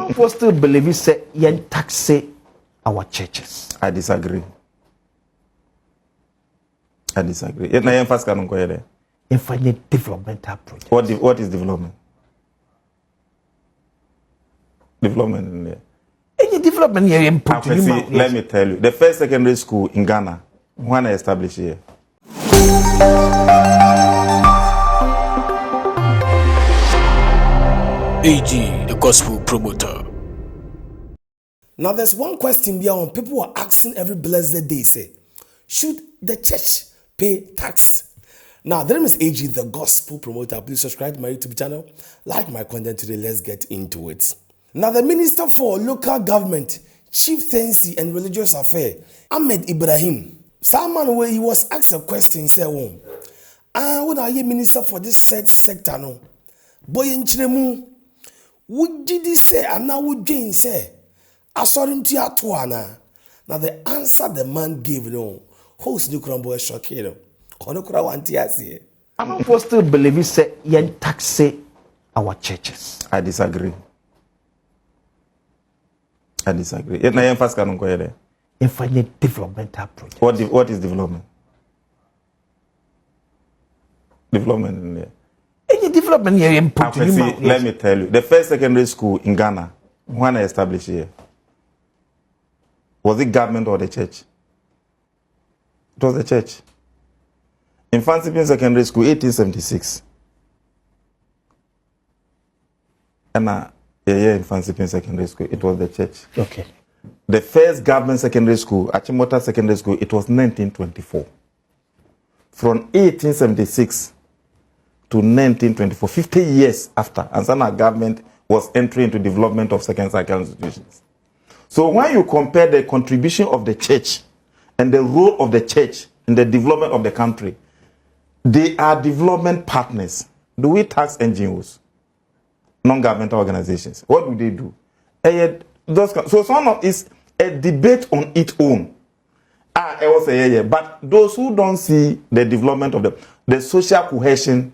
People still believe it say yen tax our churches. I disagree. I disagree. Yet na yen fast can go there. In finding developmental project. What is development? Development in there. Any development here in let me tell you. The first secondary school in Ghana, when I established here. AG, the gospel promoter. Now there's one question beyond people are asking every blessed day, say, should the church pay tax? Now, the name is AG, the gospel promoter. Please subscribe to my YouTube channel, like my content today. Let's get into it. Now, the Minister for Local Government, Chieftaincy and Religious Affairs, Ahmed Ibrahim, someone where he was asked a question, say, what are you minister for this said sector? No, boy, in Chiremu, would you say, and now would Jane say, I saw him to Atuana. Now, the answer the man gave, no, host New Crumble Shockado. People still believe it say yen tax our churches. I disagree. I disagree. Yet na yen fast can go there. In finding developmental project. What is development? Development in there. Any development here in let me tell you. The first secondary school in Ghana, when I established here, was it government or the church? It was the church. In Fancy Secondary School, 1876. And in Fancy Secondary School, it was the church. Okay. The first government secondary school, Achimota Secondary School, it was 1924. From 1876 to 1924, 50 years after, and some government was entering into development of second cycle institutions. So when you compare the contribution of the church and the role of the church in the development of the country, they are development partners. Do we tax NGOs, non-governmental organizations? What do they do? So some of is a debate on its own. I will say, but those who don't see the development of the social cohesion,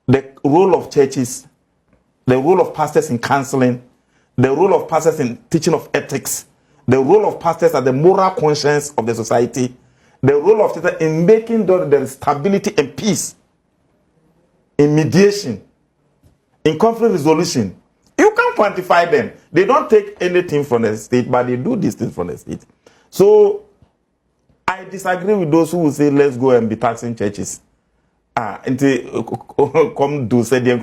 the role of churches, the role of pastors in counseling, the role of pastors in teaching of ethics, the role of pastors as the moral conscience of the society, the role of church in making there is stability and peace, in mediation, in conflict resolution. You can't quantify them. They don't take anything from the state, but they do these things from the state. So I disagree with those who will say, let's go and be taxing churches. Come do say the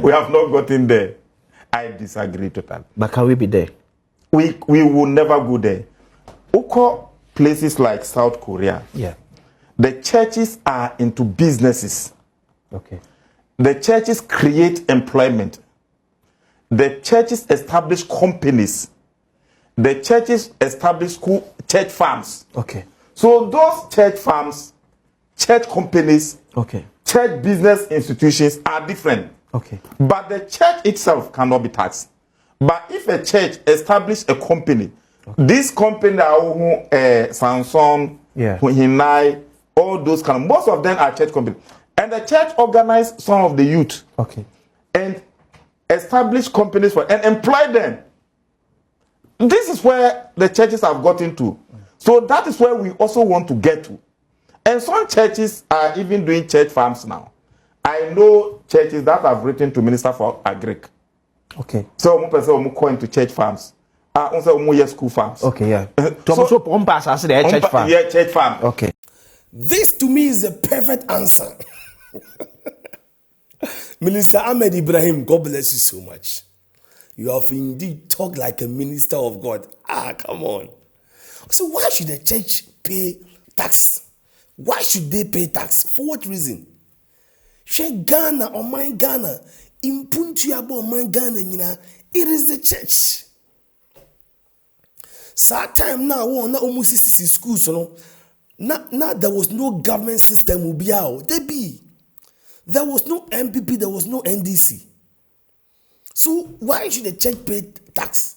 we have not gotten there. I disagree totally. But can we be there? We will never go there. Oko places like South Korea. Yeah. The churches are into businesses. Okay. The churches create employment. The churches establish companies. The churches establish church farms. Okay. So those church farms, church companies, okay, church business institutions are different. Okay. But the church itself cannot be taxed. But if a church establishes a company, okay, this company, Samsung, Hinai, all those kind of, most of them are church companies. And the church organized some of the youth, okay, and established companies for and employ them. This is where the churches have gotten to. So that is where we also want to get to. And some churches are even doing church farms now. I know churches that have written to Minister for Agric. Okay. So we go into church farms. We school farms. Okay, yeah. Church farm. Yeah, church farm. Okay. This to me is the perfect answer. Minister Ahmed Ibrahim, God bless you so much. You have indeed talked like a minister of God. Come on. So why should the church pay tax? Why should they pay tax? For what reason? Share Ghana or my Ghana. Impuntu yabo my Ghana, it is the church. So time now, na almost 60 schools, now there was no government system will be out. There was no MPP, there was no NDC. So why should the church pay tax?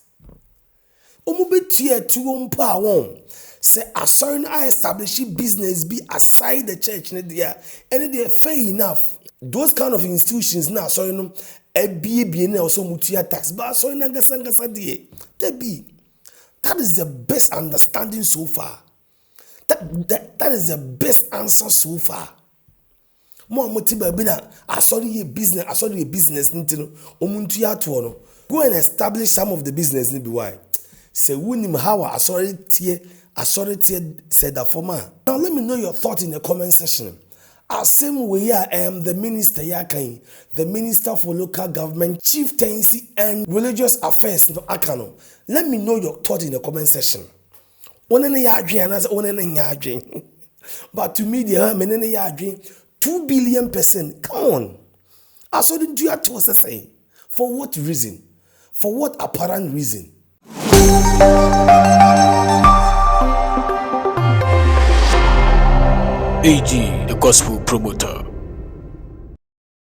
Say I establish business be aside the church and they are fair enough. those kind of institutions now, so you know, ebie also mutual tax, but so that is the best understanding so far. That is the best answer so far. More motiba bina asori business ntino omuntu ya to no. Go and establish some of the business ni be why. Say wunim how asori tie said that for man. Now let me know your thought in the comment section. As same way I am the minister Yakai, the minister for local government, chieftaincy and religious affairs in Akano. Let me know your thought in the comment section. But to me, the 2 billion %. Come on. I saw the do you to say. For what reason? For what apparent reason? AG, the gospel promoter.